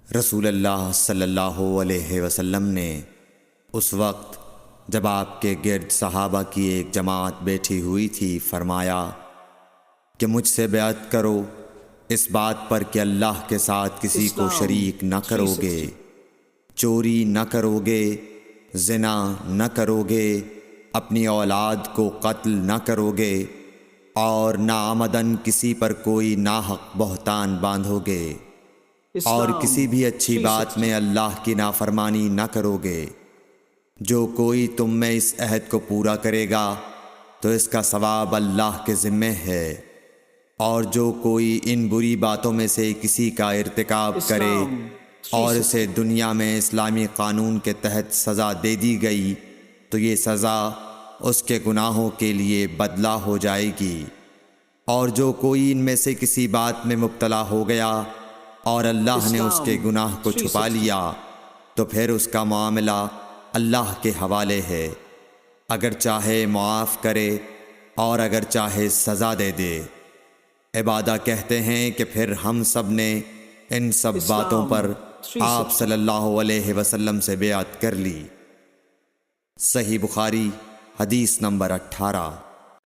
رسول اللہ صلی اللہ علیہ وسلم نے اس وقت جب آپ کے گرد صحابہ کی ایک جماعت بیٹھی ہوئی تھی فرمایا کہ مجھ سے بیعت کرو اس بات پر کہ اللہ کے ساتھ کسی کو شریک نہ کرو گے، چوری نہ کرو گے، زنا نہ کرو گے، اپنی اولاد کو قتل نہ کرو گے، اور ناعمدن کسی پر کوئی ناحق بہتان باندھو گے، اور کسی بھی اچھی بات میں اللہ کی نافرمانی نہ کرو گے۔ جو کوئی تم میں اس عہد کو پورا کرے گا تو اس کا ثواب اللہ کے ذمے ہے، اور جو کوئی ان بری باتوں میں سے کسی کا ارتکاب کرے اور اسے دنیا میں اسلامی قانون کے تحت سزا دے دی گئی تو یہ سزا اس کے گناہوں کے لیے بدلہ ہو جائے گی، اور جو کوئی ان میں سے کسی بات میں مبتلا ہو گیا اور اللہ نے اس کے گناہ کو چھپا لیا تو پھر اس کا معاملہ اللہ کے حوالے ہے، اگر چاہے معاف کرے اور اگر چاہے سزا دے دے۔ عبادہ کہتے ہیں کہ پھر ہم سب نے ان سب باتوں پر آپ صلی اللہ علیہ وسلم سے بیعت کر لی۔ صحیح بخاری حدیث نمبر 18۔